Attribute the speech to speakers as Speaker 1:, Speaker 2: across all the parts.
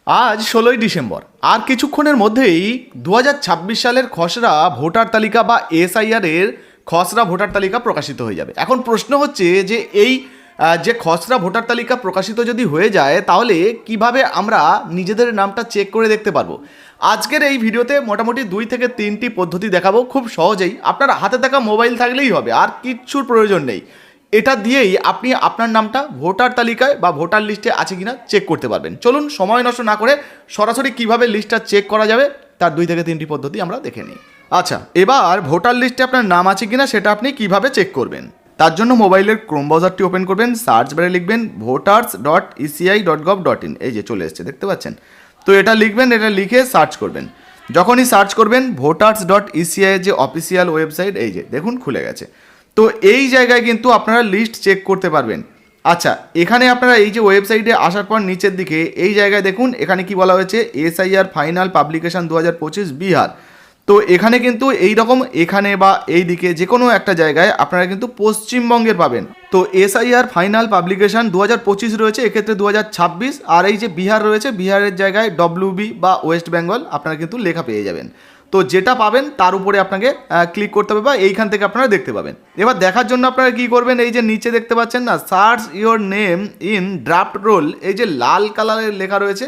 Speaker 1: আজ 16ই ডিসেম্বর। আর কিছুক্ষণের মধ্যেই 2026 সালের খসড়া ভোটার তালিকা বা এসআইআর খসড়া ভোটার তালিকা প্রকাশিত হয়ে যাবে। এখন প্রশ্ন হচ্ছে যে এই যে খসড়া ভোটার তালিকা প্রকাশিত যদি হয়ে যায় তাহলে কিভাবে আমরা নিজেদের নামটা চেক করে দেখতে পারবো। আজকের এই ভিডিওতে মোটামুটি 2 থেকে 3টি পদ্ধতি দেখাবো, খুব সহজেই। আপনার হাতে থাকা মোবাইল থাকলেই হবে, আর কিচ্ছুর প্রয়োজন নেই। এটা দিয়েই আপনি আপনার নামটা ভোটার তালিকায় বা ভোটার লিস্টে আছে কিনা চেক করতে পারবেন। চলুন সময় নষ্ট না করে সরাসরি কিভাবে লিস্টটা চেক করা যাবে তার 2 থেকে 3টি পদ্ধতি আমরা দেখে নিই। আচ্ছা, এবার ভোটার লিস্টে আপনার নাম আছে কিনা সেটা আপনি কিভাবে চেক করবেন। তার জন্য মোবাইলের ক্রোম ব্রাউজারটি ওপেন করবেন, সার্চ বারে লিখবেন voters.eci.gov.in। এই যে চলে এসছে, দেখতে পাচ্ছেন তো। এটা লিখবেন, এটা লিখে সার্চ করবেন। যখনই সার্চ করবেন voters.eci যে অফিসিয়াল ওয়েবসাইট, এই যে দেখুন খুলে গেছে। তো এই জায়গায় কিন্তু আপনারা লিস্ট চেক করতে পারবেন। আচ্ছা, এখানে আপনারা এই যে ওয়েবসাইটে আসার পর নিচের দিকে এই জায়গায় দেখুন, এখানে কি বলা হয়েছে, এসআইআর ফাইনাল পাবলিকেশন 2025 বিহার। তো এখানে কিন্তু এই রকম এখানে বা এই দিকে যে কোনো একটা জায়গায় আপনারা কিন্তু পশ্চিমবঙ্গের পাবেন। তো এসআইআর ফাইনাল পাবলিকেশন 2025 রয়েছে, এক্ষেত্রে 2026। আর এই যে বিহার রয়েছে, বিহারের জায়গায় ডব্লিউবি বা ওয়েস্ট বেঙ্গল আপনারা কিন্তু লেখা পেয়ে যাবেন। তো যেটা পাবেন তার উপরে আপনাকে ক্লিক করতে হবে বা এইখান থেকে আপনারা দেখতে পাবেন। এবার দেখার জন্য আপনারা কি করবেন, এই যে নিচে দেখতে পাচ্ছেন না, search your name in draft roll, এই যে লাল কালারের লেখা রয়েছে,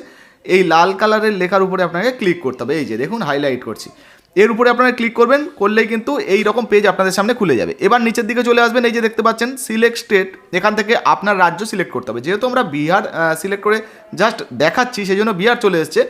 Speaker 1: এই লাল কালারের লেখার উপরে আপনাকে ক্লিক করতে হবে। এই যে দেখুন হাইলাইট করছি, এর উপরে আপনারা ক্লিক করবেন, করলেই কিন্তু এই রকম পেজ আপনাদের সামনে খুলে যাবে। এবার নিচের দিকে চলে আসবেন, এই যে দেখতে পাচ্ছেন সিলেক্ট স্টেট, এখান থেকে আপনার রাজ্য সিলেক্ট করতে হবে। যেহেতু আমরা বিহার সিলেক্ট করে জাস্ট দেখাচ্ছি সেই জন্য বিহার চলে এসছে,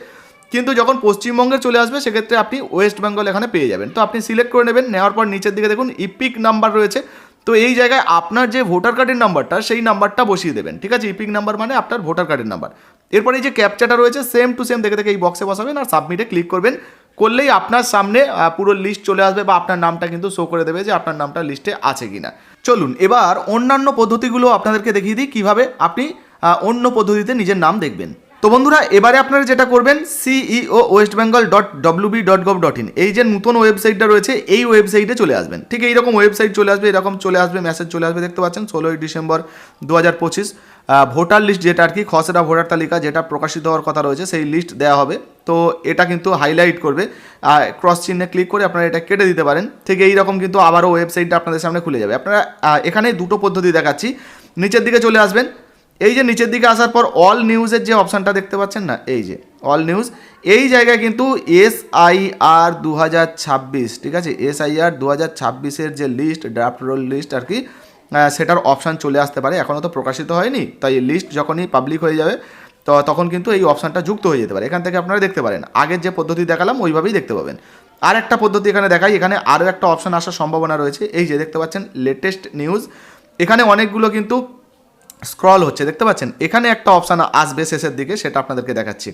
Speaker 1: কিন্তু যখন পশ্চিমবঙ্গে চলে আসবে সেক্ষেত্রে আপনি ওয়েস্ট বেঙ্গল এখানে পেয়ে যাবেন। তো আপনি সিলেক্ট করে নেবেন, নেওয়ার পর নিচের দিকে দেখুন ইপিক নাম্বার রয়েছে। তো এই জায়গায় আপনার যে ভোটার কার্ডের নাম্বারটা সেই নাম্বারটা বসিয়ে দেবেন, ঠিক আছে। ইপিক নাম্বার মানে আপনার ভোটার কার্ডের নাম্বার। এরপর এই যে ক্যাপচাটা রয়েছে সেম টু সেম দেখে দেখে এই বক্সে বসাবেন আর সাবমিটে ক্লিক করবেন। করলেই আপনার সামনে পুরো লিস্ট চলে আসবে বা আপনার নামটা কিন্তু শো করে দেবে যে আপনার নামটা লিস্টে আছে কিনা। চলুন এবার অন্যান্য পদ্ধতিগুলো আপনাদেরকে দেখিয়ে দিই কীভাবে আপনি অন্য পদ্ধতিতে নিজের নাম দেখবেন। তো বন্ধুরা, এবারে আপনারা যেটা করবেন, ceo.westbengal.wb.gov.in এই যে নতুন ওয়েবসাইটটা রয়েছে এই ওয়েবসাইটে চলে আসবেন। ঠিক এইরকম ওয়েবসাইট চলে আসবে, এরকম চলে আসবে, মেসেজ চলে আসবে, দেখতে পাচ্ছেন 16ই ডিসেম্বর 2025 ভোটার লিস্ট, যেটা আর কি খসড়া ভোটার তালিকা যেটা প্রকাশিত হওয়ার কথা রয়েছে সেই লিস্ট দেওয়া হবে। তো এটা কিন্তু হাইলাইট করবে, ক্রস চিহ্নে ক্লিক করে আপনারা এটা কেটে দিতে পারেন। ঠিক এইরকম কিন্তু আবারও ওয়েবসাইটটা আপনাদের সামনে খুলে যাবে। আপনারা এখানে দুটো পদ্ধতি দেখাচ্ছি। নিচের দিকে চলে আসবেন, এই যে নিচের দিকে আসার পর অল নিউজের যে অপশানটা দেখতে পাচ্ছেন না, এই যে অল নিউজ, এই জায়গায় কিন্তু এসআইআর 2026, ঠিক আছে, এসআইআর 2026-এর যে লিস্ট, ড্রাফট রোল লিস্ট আর কি, সেটার অপশান চলে আসতে পারে। এখনও তো প্রকাশিত হয়নি, তাই এই লিস্ট যখনই পাবলিক হয়ে যাবে তো তখন কিন্তু এই অপশানটা যুক্ত হয়ে যেতে পারে। এখান থেকে আপনারা দেখতে পারেন, আগের যে পদ্ধতি দেখালাম ওইভাবেই দেখতে পাবেন। আর একটা পদ্ধতি এখানে দেখাই, এখানে আরও একটা অপশান আসার সম্ভাবনা রয়েছে। এই যে দেখতে পাচ্ছেন লেটেস্ট নিউজ, এখানে অনেকগুলো কিন্তু স্ক্রল হচ্ছে, দেখতে পাচ্ছেন। এখানে একটা অপশান আসবে শেষের দিকে, সেটা আপনাদেরকে দেখাচ্ছি,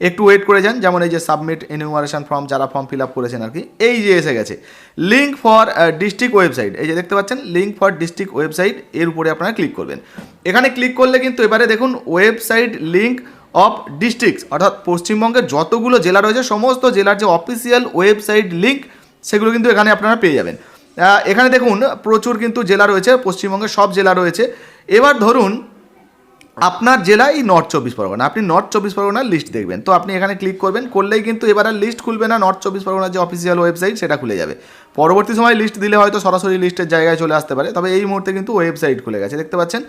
Speaker 1: একটু ওয়েট করে যান। যেমন এই যে সাবমিট এনিউমারেশন ফর্ম, যারা ফর্ম ফিল আপ করেছেন আর কি, এই যে এসে গেছে লিঙ্ক ফর ডিস্ট্রিক্ট ওয়েবসাইট, এই যে দেখতে পাচ্ছেন লিঙ্ক ফর ডিস্ট্রিক্ট ওয়েবসাইট, এর উপরে আপনারা ক্লিক করবেন। এখানে ক্লিক করলে কিন্তু এবারে দেখুন ওয়েবসাইট লিঙ্ক অফ ডিস্ট্রিক্টস, অর্থাৎ পশ্চিমবঙ্গের যতগুলো জেলা রয়েছে সমস্ত জেলার যে অফিসিয়াল ওয়েবসাইট লিঙ্ক সেগুলো কিন্তু এখানে আপনারা পেয়ে যাবেন। এখানে দেখুন প্রচুর কিন্তু জেলা রয়েছে, পশ্চিমবঙ্গের সব জেলা রয়েছে। এবার ধরুন আপনার জেলা এই নর্থ 24 পরগনা, আপনি নর্থ 24 পরগনার লিস্ট দেখবেন। তো আপনি এখানে ক্লিক করবেন, করলেই কিন্তু এবার আর লিস্ট খুলবে না, নর্থ 24 পরগনার যে অফিসিয়াল ওয়েবসাইট সেটা খুলে যাবে। পরবর্তী সময় লিস্ট দিলে হয়তো সরাসরি লিস্টের জায়গায় চলে আসতে পারে, তবে এই মুহূর্তে কিন্তু ওয়েবসাইট খুলে গেছে, দেখতে পাচ্ছেন।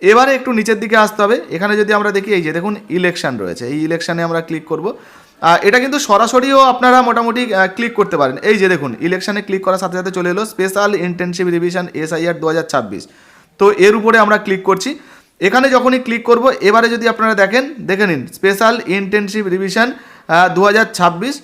Speaker 1: এবারে একটু নিচের দিকে আসতে হবে, এখানে যদি আমরা দেখি এই যে দেখুন ইলেকশন রয়েছে, এই ইলেকশানে আমরা ক্লিক করব। এটা কিন্তু সরাসরিও আপনারা মোটামুটি ক্লিক করতে পারেন। এই যে দেখুন ইলেকশানে ক্লিক করার সাথে সাথে চলে এলো স্পেশাল ইন্টেনসিভ রিভিশন এসআইআর 2026। তো এর উপরে আমরা ক্লিক করছি। এখানে যখনই ক্লিক করব, এবারে যদি আপনারা দেখে নিন স্পেশাল ইন্টেনসিভ রিভিশন 2026।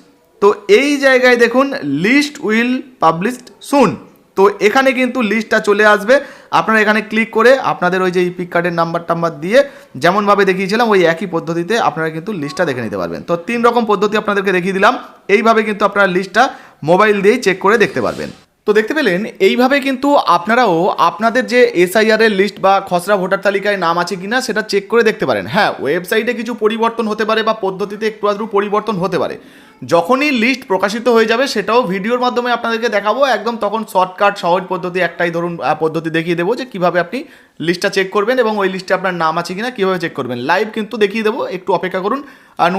Speaker 1: তো এই জায়গায় দেখুন লিস্ট উইল পাবলিশড সুন। তো এখানে কিন্তু লিস্টটা চলে আসবে। আপনারা এখানে ক্লিক করে আপনাদের ওই যে ইপিক কার্ডের নাম্বার দিয়ে যেমনভাবে দেখিয়েছিলাম ওই একই পদ্ধতিতে আপনারা কিন্তু লিস্টটা দেখে নিতে পারবেন। তো 3 রকম পদ্ধতি আপনাদেরকে দেখিয়ে দিলাম, এইভাবে কিন্তু আপনারা লিস্টটা মোবাইল দিয়েই চেক করে দেখতে পারবেন। তো দেখতে পেলেন, এইভাবে কিন্তু আপনারাও আপনাদের যে এসআইআর-এর লিস্ট বা খসড়া ভোটার তালিকায় নাম আছে কিনা সেটা চেক করে দেখতে পারেন। হ্যাঁ, ওয়েবসাইটে কিছু পরিবর্তন হতে পারে বা পদ্ধতিতে একটু আধটু পরিবর্তন হতে পারে, যখনই লিস্ট প্রকাশিত হয়ে যাবে সেটাও ভিডিওর মাধ্যমে আপনাদেরকে দেখাবো একদম, তখন শর্টকাট সহজ পদ্ধতি একটাই ধরুন পদ্ধতি দেখিয়ে দেবো যে কীভাবে আপনি লিস্টটা চেক করবেন এবং ওই লিস্টে আপনার নাম আছে কিনা কীভাবে চেক করবেন। লাইভ কিন্তু দেখিয়ে দেবো, একটু অপেক্ষা করুন আর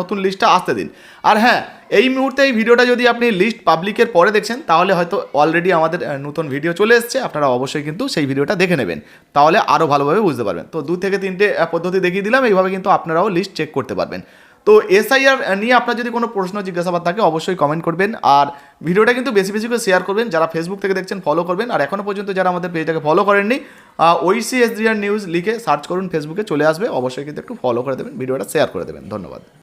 Speaker 1: নতুন লিস্টটা আসতে দিন। আর হ্যাঁ, এই মুহূর্তে এই ভিডিওটা যদি আপনি লিস্ট পাবলিকের পরে দেখছেন তাহলে হয়তো অলরেডি আমাদের নতুন ভিডিও চলে এসছে, আপনারা অবশ্যই কিন্তু সেই ভিডিওটা দেখে নেবেন, তাহলে আরও ভালোভাবে বুঝতে পারবেন। তো 2 থেকে 3টে পদ্ধতি দেখিয়ে দিলাম, এইভাবে কিন্তু আপনারাও লিস্ট চেক করতে পারবেন। তো এসআইআর নিয়ে আপনার যদি কোনো প্রশ্ন জিজ্ঞাসাবাদ থাকে অবশ্যই কমেন্ট করবেন, আর ভিডিওটা কিন্তু বেশি বেশি করে শেয়ার করবেন। যারা ফেসবুক থেকে দেখছেন ফলো করবেন, আর এখনও পর্যন্ত যারা আমাদের পেজটাকে ফলো করেননি ঐশী এসডিআর নিউজ লিখে সার্চ করুন, ফেসবুকে চলে আসবে, অবশ্যই কিন্তু একটু ফলো করে দেবেন, ভিডিওটা শেয়ার করে দেবেন। ধন্যবাদ।